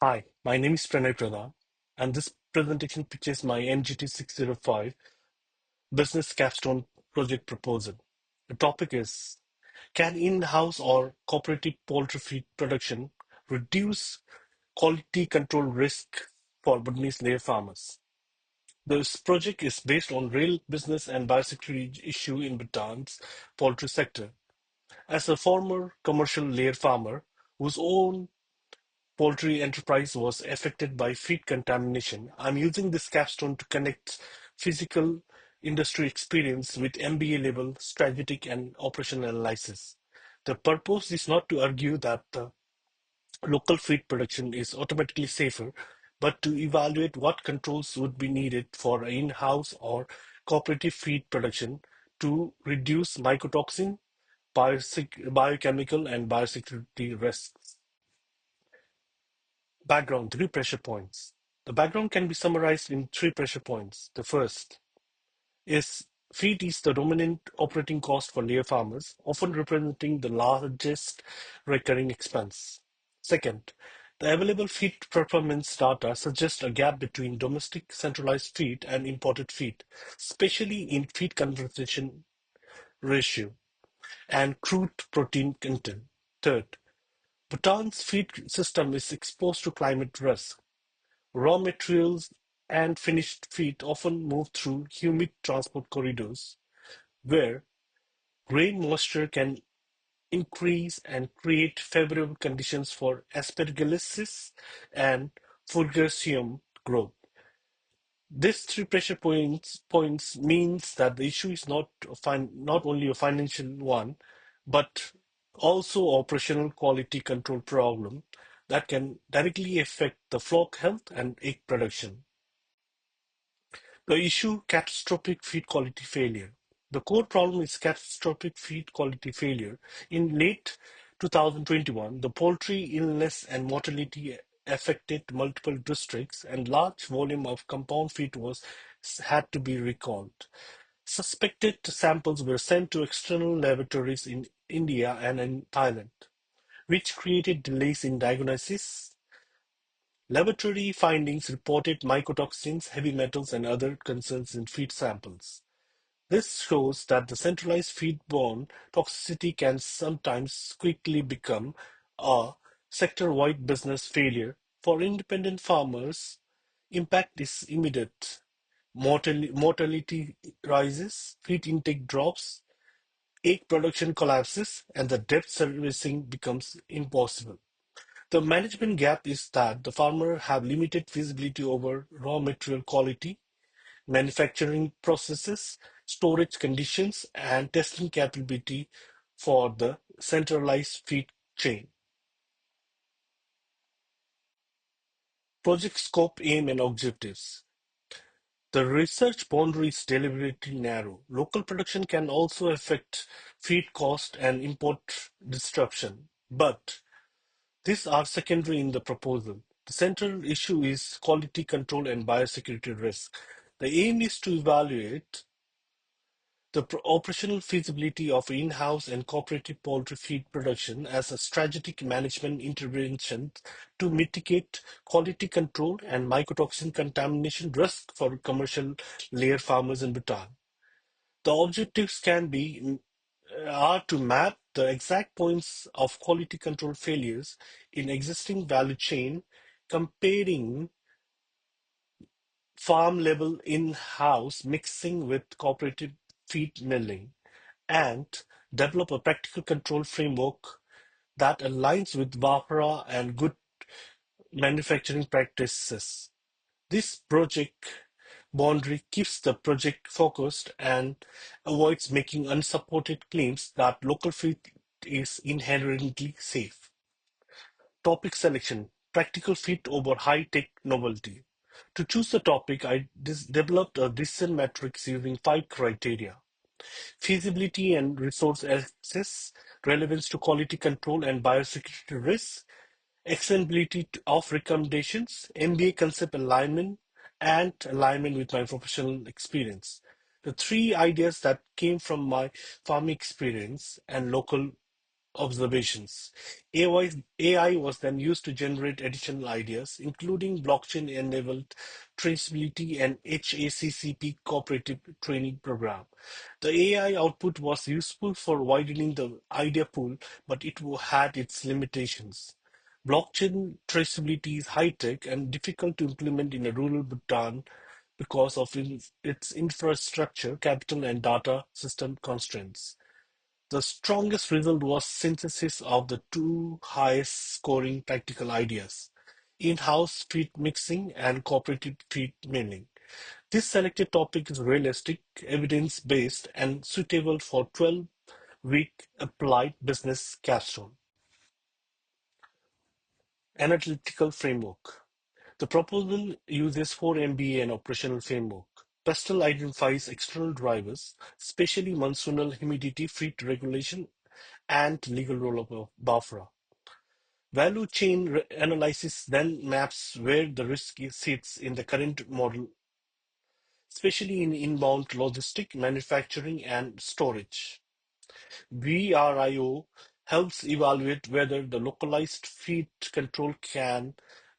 Hi, my name is Pradhan, and this presentation pitches my MGT605 business capstone project proposal. The topic is: can in-house or cooperative poultry feed production reduce quality control risk for Bhutanese layer farmers? This project is based on real business and biosecurity issue in Bhutan's poultry sector. As a former commercial layer farmer whose own poultry enterprise was affected by feed contamination, I'm using this capstone to connect physical industry experience with MBA level strategic and operational analysis. The purpose is not to argue that the local feed production is automatically safer, but to evaluate what controls would be needed for in-house or cooperative feed production to reduce mycotoxin, biochemical, and biosecurity risks. Background, three pressure points. The background can be summarized in three pressure points. The first is feed is the dominant operating cost for layer farmers, often representing the largest recurring expense. Second, the available feed performance data suggest a gap between domestic centralized feed and imported feed, especially in feed conversion ratio and crude protein content. Third, Bhutan's feed system is exposed to climate risk. Raw materials and finished feed often move through humid transport corridors where grain moisture can increase and create favorable conditions for aspergillosis and fusarium growth. These three pressure points means that the issue is not only a financial one, but also operational quality control problem that can directly affect the flock health and egg production. The issue: catastrophic feed quality failure. The core problem is catastrophic feed quality failure. In late 2021, the poultry illness and mortality affected multiple districts, and large volume of compound feed was had to be recalled. Suspected samples were sent to external laboratories in India and in Thailand, which created delays in diagnosis. Laboratory findings reported mycotoxins, heavy metals, and other concerns in feed samples. This shows that the centralized feed-borne toxicity can sometimes quickly become a sector-wide business failure. For independent farmers, impact is immediate. Mortality rises, feed intake drops, egg production collapses, and the debt servicing becomes impossible. The management gap is that the farmer have limited visibility over raw material quality, manufacturing processes, storage conditions, and testing capability for the centralized feed chain. Project scope, aim, and objectives. The research boundary is deliberately narrow. Local production can also affect feed cost and import disruption, but these are secondary in the proposal. The central issue is quality control and biosecurity risk. The aim is to evaluate the operational feasibility of in-house and cooperative poultry feed production as a strategic management intervention to mitigate quality control and mycotoxin contamination risk for commercial layer farmers in Bhutan. The objectives are to map the exact points of quality control failures in existing value chain, comparing farm level in-house mixing with cooperative feed milling, and develop a practical control framework that aligns with WAPRA and good manufacturing practices. This project boundary keeps the project focused and avoids making unsupported claims that local feed is inherently safe. Topic selection: practical fit over high-tech novelty. To choose the topic, I developed a decision matrix using five criteria: feasibility and resource access, relevance to quality control and biosecurity risks, explainability of recommendations, MBA concept alignment, and alignment with my professional experience. The three ideas that came from my farming experience and local observations. AI was then used to generate additional ideas, including blockchain-enabled traceability and HACCP cooperative training program. The AI output was useful for widening the idea pool, but it had its limitations. Blockchain traceability is high-tech and difficult to implement in a rural Bhutan because of its infrastructure, capital, and data system constraints. The strongest result was synthesis of the two highest scoring practical ideas: in-house feed mixing and cooperative feed milling. This selected topic is realistic, evidence-based, and suitable for 12-week applied business capstone. Analytical framework. The proposal uses 4 MBA and operational framework. Pastel identifies external drivers, especially monsoonal humidity, feed regulation, and legal role of BAFRA. Value chain analysis then maps where the risk sits in the current model, especially in inbound logistic, manufacturing, and storage. VRIO helps evaluate whether the localized feed control can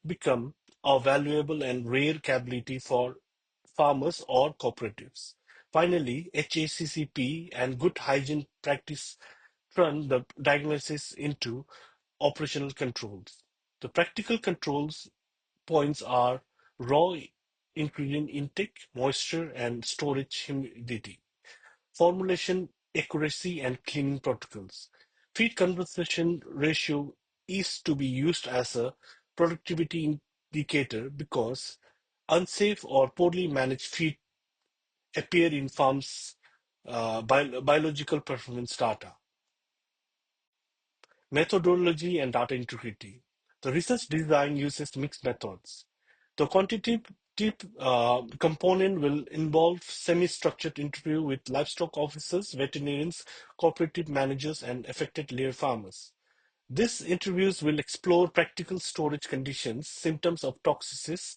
become a valuable and rare capability for farmers or cooperatives. Finally, HACCP and good hygiene practice turn the diagnosis into operational controls. The practical controls points are raw ingredient intake, moisture, and storage humidity, formulation accuracy, and cleaning protocols. Feed conversion ratio is to be used as a productivity indicator because unsafe or poorly managed feed appear in farms' biological performance data. Methodology and data integrity. The research design uses mixed methods. The quantitative component will involve semi-structured interview with livestock officers, veterinarians, cooperative managers, and affected layer farmers. These interviews will explore practical storage conditions, symptoms of toxicity,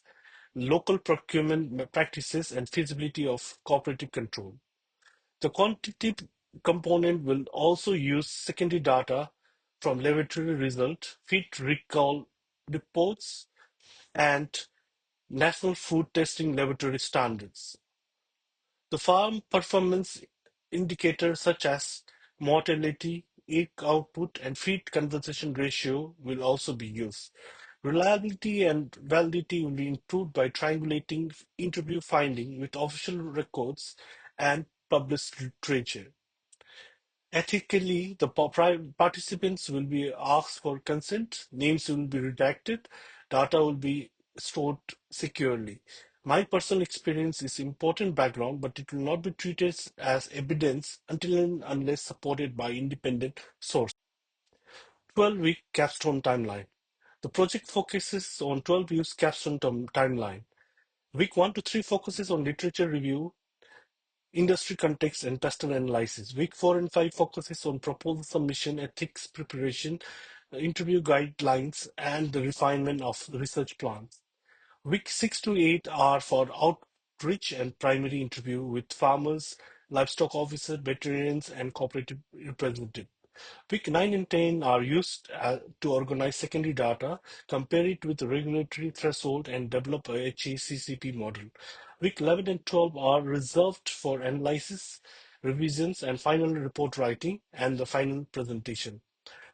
local procurement practices, and feasibility of cooperative control. The quantitative component will also use secondary data from laboratory results, feed recall reports, and National Food Testing Laboratory standards. The farm performance indicators such as mortality, egg output, and feed conversion ratio will also be used. Reliability and validity will be improved by triangulating interview findings with official records and published literature. Ethically, the participants will be asked for consent, names will be redacted, data will be stored securely. My personal experience is important background, but it will not be treated as evidence until and unless supported by independent source. 12-week capstone timeline. The project focuses on 12 weeks capstone timeline. Week 1 to 3 focuses on literature review, industry context, and test analysis. Week 4 and 5 focuses on proposal submission, ethics preparation, interview guidelines, and the refinement of research plans. Week 6 to 8 are for outreach and primary interview with farmers, livestock officers, veterinarians, and cooperative representatives. Week 9 and 10 are used to organize secondary data, compare it with the regulatory threshold, and develop a HACCP model. Week 11 and 12 are reserved for analysis, revisions, and final report writing, and the final presentation.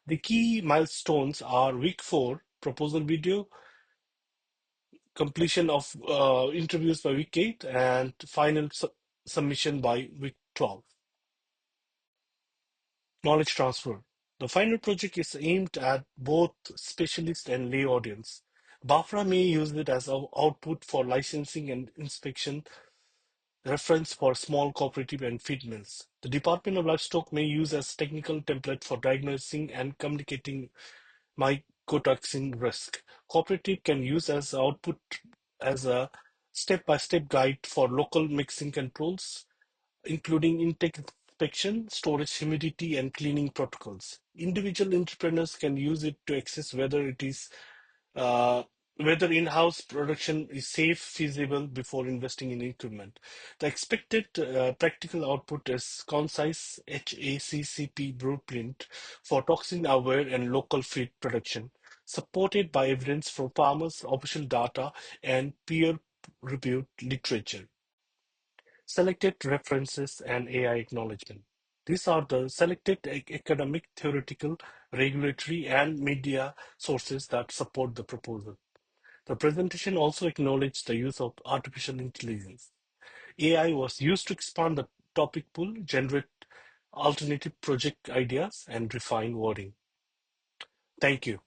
The key milestones are week 4, proposal video, completion of interviews by week 8, and final submission by week 12. Knowledge transfer. The final project is aimed at both specialist and lay audience. BAFRA may use it as output for licensing and inspection, reference for small cooperative and feed mills. The Department of Livestock may use as technical template for diagnosing and communicating mycotoxin risk. Cooperative can use as output as a step-by-step guide for local mixing controls, including intake inspection, storage humidity, and cleaning protocols. Individual entrepreneurs can use it to assess whether it is uh, whether in-house production is safe, feasible before investing in equipment. The expected practical output is concise HACCP blueprint for toxin-aware and local feed production, supported by evidence from farmers, official data, and peer-reviewed literature. Selected references and AI acknowledgement. These are the selected academic, theoretical, regulatory, and media sources that support the proposal. The presentation also acknowledged the use of artificial intelligence. AI was used to expand the topic pool, generate alternative project ideas, and refine wording. Thank you.